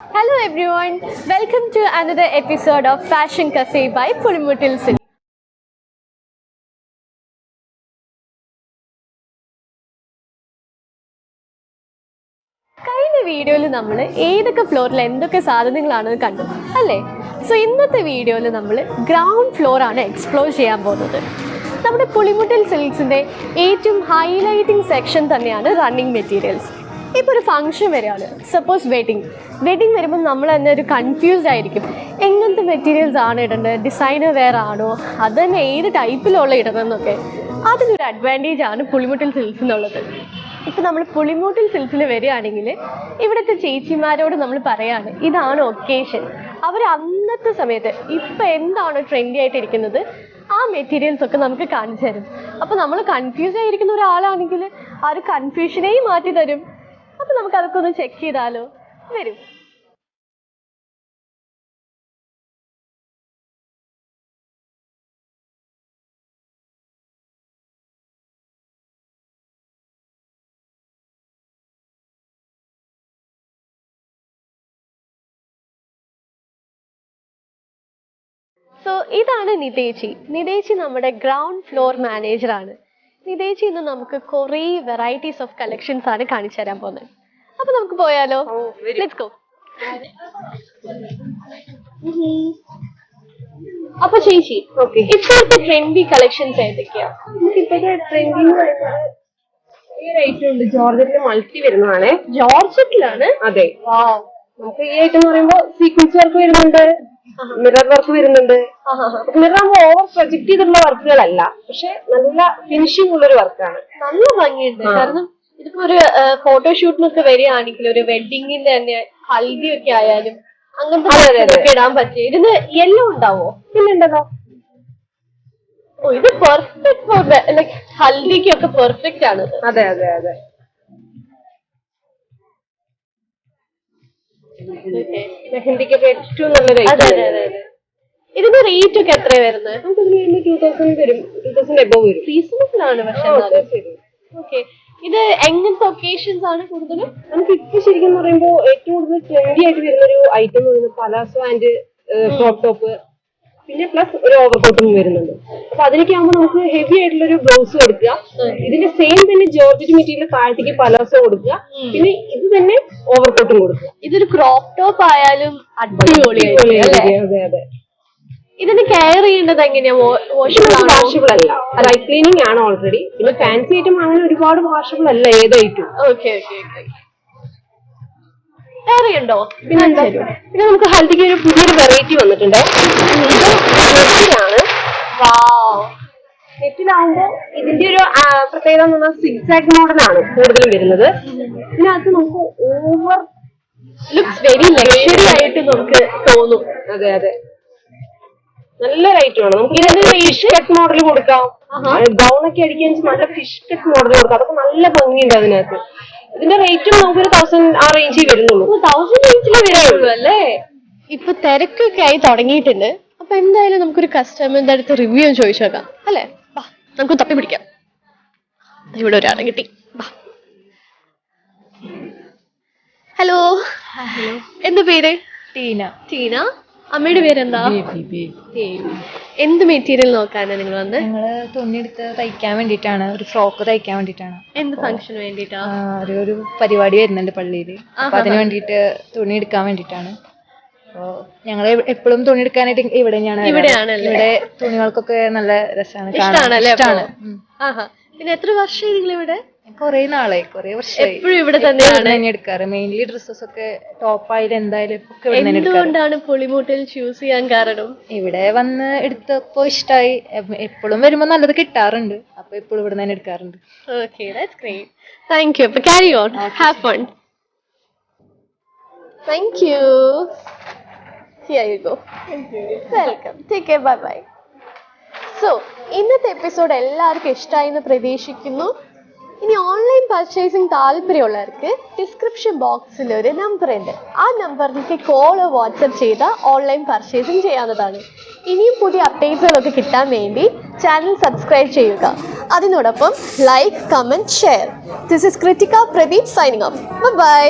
Hello everyone, welcome to another episode of Fashion Cafe by Pulimutil Silk. കഴിഞ്ഞ വീഡിയോയിൽ നമ്മൾ ഏതൊക്കെ ഫ്ലോറിൽ എന്തൊക്കെ സാധനങ്ങളാണെന്ന് കണ്ടു അല്ലേ? സോ ഇന്നത്തെ വീഡിയോയിൽ നമ്മൾ ഗ്രൗണ്ട് ഫ്ലോർ ആണ് എക്സ്പ്ലോർ ചെയ്യാൻ പോകുന്നത്. നമ്മുടെ പുളിമുട്ടിൽ സിൽക്സിൻ്റെ ഏറ്റവും ഹൈലൈറ്റിംഗ് സെക്ഷൻ തന്നെയാണ് റണ്ണിങ് മെറ്റീരിയൽസ്. ഇപ്പോൾ ഒരു ഫംഗ്ഷൻ വരികയാണ്, സപ്പോസ് വെഡിങ് വരുമ്പോൾ നമ്മൾ തന്നെ ഒരു കൺഫ്യൂസ്ഡ് ആയിരിക്കും, എങ്ങനത്തെ മെറ്റീരിയൽസ് ആണ് ഇടേണ്ടത്, ഡിസൈനർ വെയർ ആണോ, അത് തന്നെ ഏത് ടൈപ്പിലുള്ള ഇടണമെന്നൊക്കെ. അതിനൊരു അഡ്വാൻറ്റേജ് ആണ് പുളിമുട്ടിൽ സിൽക്സ് എന്നുള്ളത്. ഇപ്പോൾ നമ്മൾ പുളിമൂട്ടിൽ സിൽക്സിൽ വരികയാണെങ്കിൽ ഇവിടുത്തെ ചേച്ചിമാരോട് നമ്മൾ പറയാണ് ഇതാണ് ഒക്കേഷൻ. അവർ അന്നത്തെ സമയത്ത് ഇപ്പം എന്താണോ ട്രെൻഡി ആയിട്ടിരിക്കുന്നത് ആ മെറ്റീരിയൽസ് ഒക്കെ നമുക്ക് കാണിച്ചു തരും. അപ്പോൾ നമ്മൾ കൺഫ്യൂസ് ആയിരിക്കുന്ന ഒരാളാണെങ്കിൽ ആ ഒരു കൺഫ്യൂഷനെയും മാറ്റി തരും. അപ്പോൾ നമുക്ക് അതൊക്കെ ഒന്ന് ചെക്ക് ചെയ്താലോ? വരും. സോ ഇതാണ് നിതേച്ചി നമ്മുടെ ഗ്രൗണ്ട് ഫ്ലോർ മാനേജറാണ്. നിതേച്ചി ഇന്ന് നമുക്ക് കുറേ വെറൈറ്റീസ് ഓഫ് കളക്ഷൻസ് ആണ് കാണിച്ചു തരാൻ പോകുന്നത്. അപ്പൊ നമുക്ക് പോയാലോ? Let's go. അപ്പൊ ചേച്ചി, ഇപ്പോഴത്തെ ട്രെൻഡി കളക്ഷൻസ് ഏതൊക്കെയാ? ഇപ്പോഴത്തെ ട്രെൻഡിങ് ഈ റേറ്റ് ഉണ്ട്. ജോർജറ്റിൽ മൾട്ടി വരുന്നതാണ്. ജോർജറ്റിലാണ്? അതെ. നമുക്ക് ഈ ഐറ്റം എന്ന് പറയുമ്പോൾ സീക്വൻസ് വർക്ക് വരുന്നുണ്ട്, മിറർ വർക്ക് വരുന്നുണ്ട്. മിറർ ആകുമ്പോൾ ഓവർ പ്രൊജക്ട് ചെയ്തിട്ടുള്ള വർക്കുകളല്ല, പക്ഷെ നല്ല ഫിനിഷിംഗ് ഉള്ളൊരു വർക്കാണ്. നല്ല ഭംഗിയുണ്ട്. കാരണം ഇതിപ്പോ ഒരു ഫോട്ടോഷൂട്ടിനൊക്കെ വരികയാണെങ്കിൽ ഒരു വെഡിങ്ങിന്റെ തന്നെ ഹൽദി ഒക്കെ ആയാലും അങ്ങനത്തെ ഇടാൻ പറ്റും. ഇതിന് യെല്ലോ ഉണ്ടാവോ? പിന്നെണ്ടല്ലോ. ഓ, ഇത് പെർഫെക്റ്റ് ഫോർ ലൈക് ഹൽദിക്കൊക്കെ പെർഫെക്റ്റ് ആണ്. അതെ അതെ അതെ. മെഹന്തിക്കൊക്കെ ഏറ്റവും നല്ല റേറ്റ്. ഇതിന്റെ റേറ്റ് ഒക്കെ എത്രയാണ് വരുന്നത്? 2000 വരും, 2000 എബോവ് വരും. റീസണബിൾ ആണ്. പക്ഷെ ഓക്കെ, ഇത് എങ്ങനത്തെ ഒക്കേഷൻസ് ആണ് കൂടുതലും? നമുക്ക് ഇപ്പൊ ശരിക്കും പറയുമ്പോൾ ഏറ്റവും കൂടുതൽ ട്രെൻഡി ആയിട്ട് വരുന്ന ഒരു ഐറ്റം എന്ന് പറയുന്നത് പലാസോ ആൻഡ് ക്രോപ്പ് ടോപ്പ്, പിന്നെ പ്ലസ് ഒരു ഓവർകോട്ടും വരുന്നുണ്ട്. അപ്പൊ അതിനൊക്കെ ആകുമ്പോൾ നമുക്ക് ഹെവി ആയിട്ടുള്ള ഒരു ബ്ലൗസ് കൊടുക്കുക, ഇതിന്റെ സെയിം തന്നെ ജോർജറ്റ് മെറ്റീരിയൽ താഴത്തേക്ക് പലാസോ കൊടുക്കുക, പിന്നെ ഇത് തന്നെ ഓവർകോട്ടും കൊടുക്കുക. ഇതൊരു ക്രോപ്പ് ടോപ്പ് ആയാലും അടിപൊളിയായിരിക്കും. അതെ അതെ. ഇതിന് കെയർ ചെയ്യേണ്ടത് എങ്ങനെയാ? വാഷബിൾ അല്ല, ഡ്രൈ ക്ലീനിങ് ആണ് ഓൾറെഡി. പിന്നെ ഫാൻസി ഐറ്റം അങ്ങനെ ഒരുപാട് വാഷബിൾ അല്ല ഏത് item. Okay okay okay. Care പിന്നെ നമുക്ക് ഹൽദിക്ക് ഒരു പുതിയൊരു വെറൈറ്റി വന്നിട്ടുണ്ട്. നെറ്റിലാവുമ്പോ ഇതിന്റെ ഒരു പ്രത്യേകത എന്ന് പറഞ്ഞാൽ സിക്സാക് മോഡലാണ് കൂടുതലും വരുന്നത്. ഇതിനകത്ത് നമുക്ക് ഓവർ ലുക്സ് വെരി ലക്ഷറി ആയിട്ട് നമുക്ക് തോന്നും. അതെ അതെ, നല്ലൊരു ഐറ്റം ആണ്. നമുക്ക് ഇതിന്റെ ഫിഷ് കട്ട് മോഡൽ കൊടുക്കാം, ഗൗൺ ഒക്കെ അടിക്കാൻ നല്ല ഫിഷ് കട്ട് മോഡൽ കൊടുക്കാം. അതൊക്കെ നല്ല ഭംഗിയുണ്ട് അതിനകത്ത്. ഇതിന്റെ റേറ്റും നമുക്കൊരു 1000 ആ റേഞ്ചിൽ വരുന്നുള്ളൂ. 1000 റേഞ്ചിലേ വരുള്ളൂ അല്ലേ? ഇപ്പൊ തിരക്കൊക്കെ ആയി തുടങ്ങിയിട്ടുണ്ട്. അപ്പൊ എന്തായാലും നമുക്കൊരു കസ്റ്റമറിന്റെ അടുത്ത് റിവ്യൂ ചോദിച്ചു നോക്കാം അല്ലേ? നമുക്ക് തപ്പി പിടിക്കാം. ഇവിടെ ഒരാളെ കിട്ടി. ഹലോ, എന്താ പേര്? ടീന. അമ്മയുടെ പേരെന്താ? എന്ത് മെറ്റീരിയൽ നോക്കാനാണ് നിങ്ങൾ വന്നത്? ഞങ്ങള് തുണിയെടുത്ത് തയ്ക്കാൻ വേണ്ടിട്ടാണ്, ഒരു ഫ്രോക്ക് തയ്ക്കാൻ വേണ്ടിട്ടാണ്. എന്ത് ഫംഗ്ഷന് വേണ്ടിട്ടാ? ഒരു പരിപാടി വരുന്നുണ്ട് പള്ളിയില്, അപ്പൊ അതിന് വേണ്ടിട്ട് തുണി എടുക്കാൻ വേണ്ടിട്ടാണ്. അപ്പൊ ഞങ്ങള് എപ്പോഴും തുണി എടുക്കാനായിട്ട് ഇവിടെയാണ്. ഇവിടെ തുണികൾക്കൊക്കെ നല്ല രസമാണ്, ഇഷ്ടമാണ്. പിന്നെ എത്ര വർഷമായി നിങ്ങൾ ഇവിടെ? കുറെ നാളായി, കുറെ വർഷമായി. എപ്പോഴും ഇവിടെ തന്നെയാണ് എടുക്കാറ്. മെയിൻലി ഡ്രസ്സസ് ഒക്കെ ടോപ്പായാലും എന്തായാലും ഒക്കെ. എന്തുകൊണ്ടാണ് പുളിമൂട്ടിൽ ചൂസ് ചെയ്യാൻ കാരണം? ഇവിടെ വന്ന് എടുത്തപ്പോ ഇഷ്ടമായി. എപ്പോഴും വരുമ്പോ നല്ലത് കിട്ടാറുണ്ട്, അപ്പൊ എപ്പോഴും ഇവിടെ തന്നെ എടുക്കാറുണ്ട്. Okay, that's great. Thank you. അപ്പൊ carry on, have fun. Thank you. Here you go. Welcome. Take care. Bye bye. So ഇന്നത്തെ എപ്പിസോഡ് എല്ലാവർക്കും ഇഷ്ടമായി എന്ന് പ്രതീക്ഷിക്കുന്നു. ഇനി ഓൺലൈൻ പർച്ചേസിങ് താല്പര്യമുള്ളവർക്ക് ഡിസ്ക്രിപ്ഷൻ ബോക്സിൽ ഒരു നമ്പർ ഉണ്ട്. ആ നമ്പറിലേക്ക് കോളോ വാട്സപ്പ് ചെയ്താൽ ഓൺലൈൻ പർച്ചേസിങ് ചെയ്യാവുന്നതാണ്. ഇനിയും പുതിയ അപ്ഡേറ്റ്സുകളൊക്കെ കിട്ടാൻ വേണ്ടി ചാനൽ സബ്സ്ക്രൈബ് ചെയ്യുക. അതിനോടൊപ്പം like, comment, share. This is Krithika Pradeep signing off. By.